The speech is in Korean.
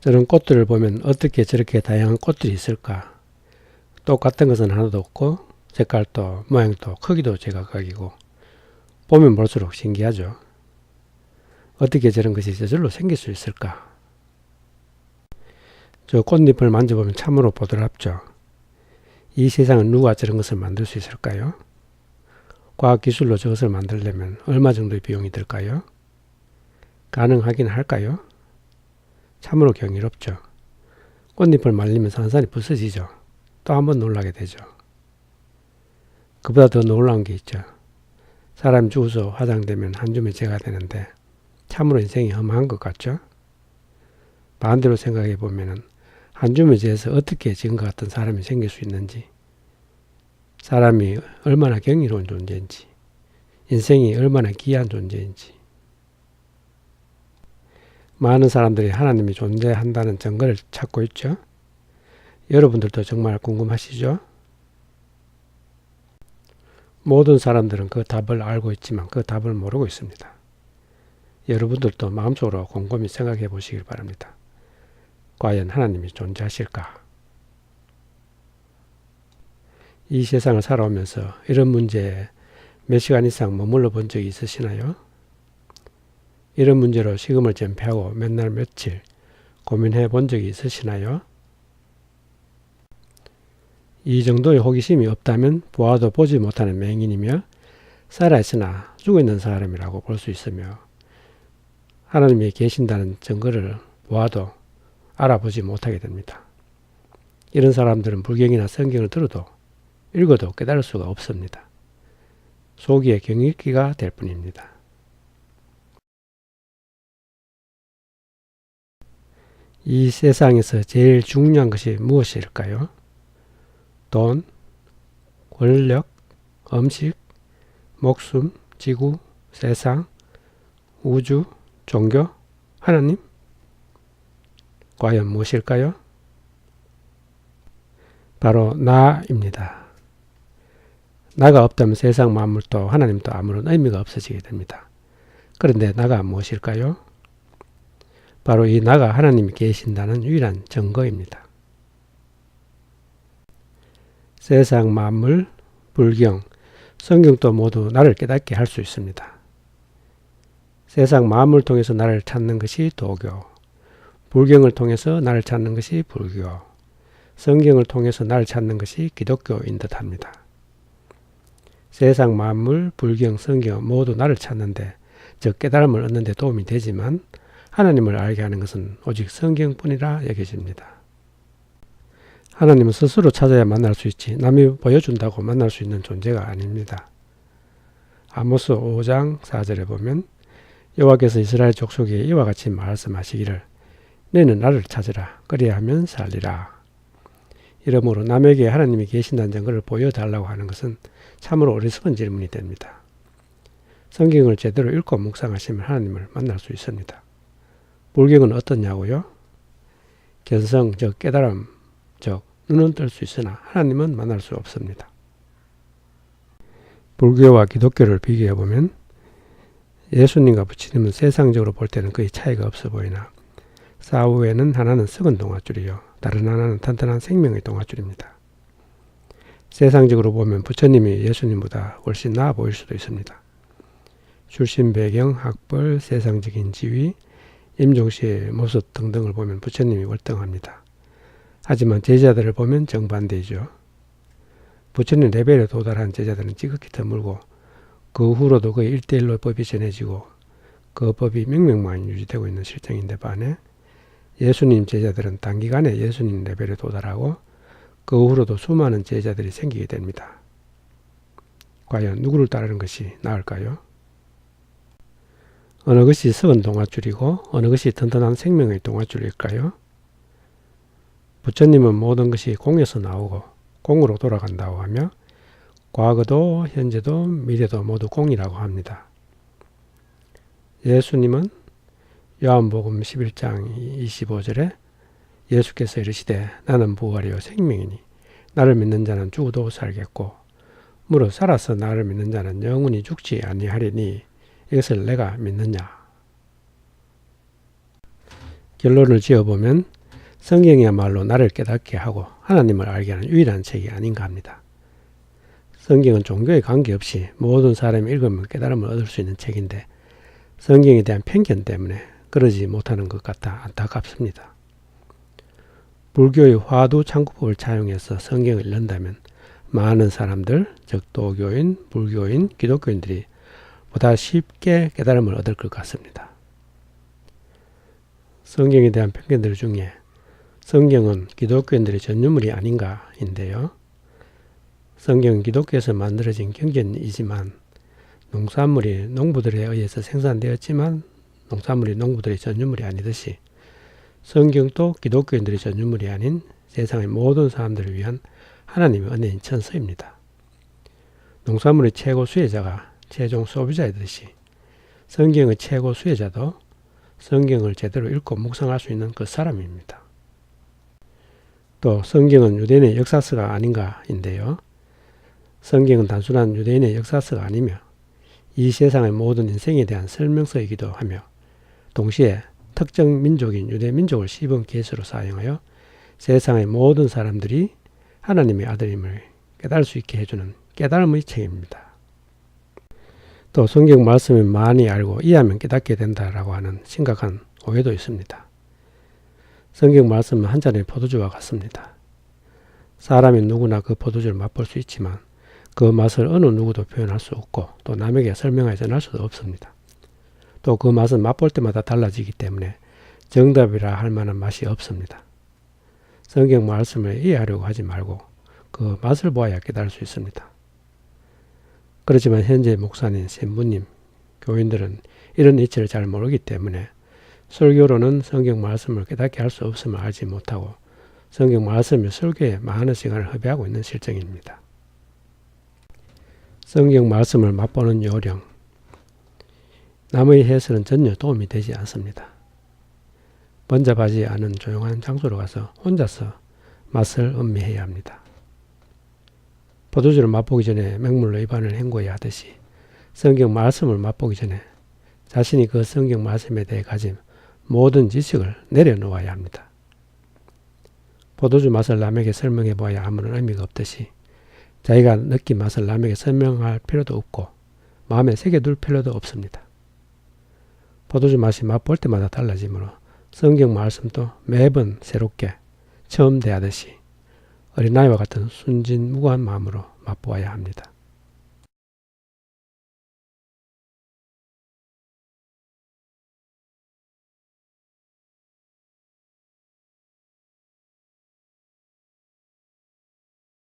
저런 꽃들을 보면 어떻게 저렇게 다양한 꽃들이 있을까? 똑같은 것은 하나도 없고 색깔도 모양도 크기도 제각각이고 보면 볼수록 신기하죠. 어떻게 저런 것이 저절로 생길 수 있을까? 저 꽃잎을 만져보면 참으로 보드랍죠. 이 세상은 누가 저런 것을 만들 수 있을까요? 과학기술로 저것을 만들려면 얼마 정도의 비용이 들까요? 가능하긴 할까요? 참으로 경이롭죠. 꽃잎을 말리면 산산이 부서지죠. 또 한 번 놀라게 되죠. 그보다 더 놀라운 게 있죠. 사람이 죽어서 화장되면 한 줌의 재가 되는데 참으로 인생이 험한 것 같죠? 반대로 생각해 보면은 한 줌의 재에서 어떻게 지금과 같은 사람이 생길 수 있는지, 사람이 얼마나 경이로운 존재인지, 인생이 얼마나 귀한 존재인지, 많은 사람들이 하나님이 존재한다는 증거를 찾고 있죠. 여러분들도 정말 궁금하시죠? 모든 사람들은 그 답을 알고 있지만 그 답을 모르고 있습니다. 여러분들도 마음속으로 곰곰이 생각해 보시길 바랍니다. 과연 하나님이 존재하실까? 이 세상을 살아오면서 이런 문제에 몇 시간 이상 머물러 본 적이 있으시나요? 이런 문제로 식음을 전폐하고 몇 날 며칠 고민해 본 적이 있으시나요? 이 정도의 호기심이 없다면 보아도 보지 못하는 맹인이며 살아있으나 죽어있는 사람이라고 볼 수 있으며 하나님이 계신다는 증거를 보아도 알아보지 못하게 됩니다. 이런 사람들은 불경이나 성경을 들어도 읽어도 깨달을 수가 없습니다. 속이의 경읽기가 될 뿐입니다. 이 세상에서 제일 중요한 것이 무엇일까요? 돈, 권력, 음식, 목숨, 지구, 세상, 우주, 종교, 하나님? 과연 무엇일까요? 바로 나입니다. 나가 없다면 세상 만물도 하나님도 아무런 의미가 없어지게 됩니다. 그런데 나가 무엇일까요? 바로 이 나가 하나님이 계신다는 유일한 증거입니다. 세상 만물, 불경, 성경도 모두 나를 깨닫게 할 수 있습니다. 세상 만물을 통해서 나를 찾는 것이 도교, 불경을 통해서 나를 찾는 것이 불교, 성경을 통해서 나를 찾는 것이 기독교인 듯합니다. 세상 만물, 불경, 성경 모두 나를 찾는데, 즉 깨달음을 얻는 데 도움이 되지만 하나님을 알게 하는 것은 오직 성경뿐이라 여겨집니다. 하나님은 스스로 찾아야 만날 수 있지 남이 보여준다고 만날 수 있는 존재가 아닙니다. 아모스 5장 4절에 보면 여호와께서 이스라엘 족속에게 이와 같이 말씀하시기를 너희는 나를 찾으라 그리하면 살리라. 이러므로 남에게 하나님이 계신다는 증거를 보여달라고 하는 것은 참으로 어리석은 질문이 됩니다. 성경을 제대로 읽고 묵상하시면 하나님을 만날 수 있습니다. 불경은 어떻냐고요? 견성, 즉 깨달음, 즉 눈은 뜰 수 있으나 하나님은 만날 수 없습니다. 불교와 기독교를 비교해보면 예수님과 부처님은 세상적으로 볼 때는 거의 차이가 없어 보이나 사후에는 하나는 썩은 동아줄이요 다른 하나는 튼튼한 생명의 동아줄입니다. 세상적으로 보면 부처님이 예수님보다 훨씬 나아 보일 수도 있습니다. 출신 배경, 학벌, 세상적인 지위, 임종시의 모습 등등을 보면 부처님이 월등합니다. 하지만 제자들을 보면 정반대이죠. 부처님 레벨에 도달한 제자들은 지극히 드물고 그 후로도 거의 1대1로 법이 전해지고 그 법이 명명만 유지되고 있는 실정인데 반해 예수님 제자들은 단기간에 예수님 레벨에 도달하고 그 후로도 수많은 제자들이 생기게 됩니다. 과연 누구를 따르는 것이 나을까요? 어느 것이 썩은 동아줄이고 어느 것이 튼튼한 생명의 동아줄일까요? 부처님은 모든 것이 공에서 나오고 공으로 돌아간다고 하며 과거도 현재도 미래도 모두 공이라고 합니다. 예수님은 요한복음 11장 25절에 예수께서 이르시되 나는 부활이요 생명이니 나를 믿는 자는 죽어도 살겠고 무릇 살아서 나를 믿는 자는 영원히 죽지 아니하리니 이것을 내가 믿느냐. 결론을 지어보면 성경이야말로 나를 깨닫게 하고 하나님을 알게 하는 유일한 책이 아닌가 합니다. 성경은 종교에 관계없이 모든 사람이 읽으면 깨달음을 얻을 수 있는 책인데 성경에 대한 편견 때문에 그러지 못하는 것 같아 안타깝습니다. 불교의 화두 창구법을 차용해서 성경을 읽는다면 많은 사람들, 즉 도교인, 불교인, 기독교인들이 보다 쉽게 깨달음을 얻을 것 같습니다. 성경에 대한 편견들 중에 성경은 기독교인들의 전유물이 아닌가인데요. 성경은 기독교에서 만들어진 경전이지만 농산물이 농부들에 의해서 생산되었지만 농산물이 농부들의 전유물이 아니듯이 성경도 기독교인들의 전유물이 아닌 세상의 모든 사람들을 위한 하나님의 은혜인 천서입니다. 농산물의 최고 수혜자가 최종 소비자이듯이 성경의 최고 수혜자도 성경을 제대로 읽고 묵상할 수 있는 그 사람입니다. 또 성경은 유대인의 역사서가 아닌가인데요. 성경은 단순한 유대인의 역사서가 아니며 이 세상의 모든 인생에 대한 설명서이기도 하며 동시에 특정 민족인 유대 민족을 시범 계시로 사용하여 세상의 모든 사람들이 하나님의 아들임을 깨달을 수 있게 해주는 깨달음의 책입니다. 또 성경 말씀을 많이 알고 이해하면 깨닫게 된다라고 하는 심각한 오해도 있습니다. 성경 말씀은 한 잔의 포도주와 같습니다. 사람이 누구나 그 포도주를 맛볼 수 있지만 그 맛을 어느 누구도 표현할 수 없고 또 남에게 설명하여 전할 수도 없습니다. 또 그 맛은 맛볼 때마다 달라지기 때문에 정답이라 할 만한 맛이 없습니다. 성경 말씀을 이해하려고 하지 말고 그 맛을 보아야 깨달을 수 있습니다. 그렇지만 현재 목사님, 신부님, 교인들은 이런 이치를 잘 모르기 때문에 설교로는 성경 말씀을 깨닫게 할 수 없음을 알지 못하고 성경 말씀의 설교에 많은 시간을 허비하고 있는 실정입니다. 성경 말씀을 맛보는 요령. 남의 해설은 전혀 도움이 되지 않습니다. 번잡하지 않은 조용한 장소로 가서 혼자서 맛을 음미해야 합니다. 포도주를 맛보기 전에 맹물로 입안을 헹궈야 하듯이 성경 말씀을 맛보기 전에 자신이 그 성경 말씀에 대해 가진 모든 지식을 내려놓아야 합니다. 포도주 맛을 남에게 설명해 보아야 아무런 의미가 없듯이 자기가 느낀 맛을 남에게 설명할 필요도 없고 마음에 새겨둘 필요도 없습니다. 포도주 맛이 맛볼 때마다 달라지므로 성경 말씀도 매번 새롭게 처음 대하듯이 어린아이와 같은 순진무구한 마음으로 맛보아야 합니다.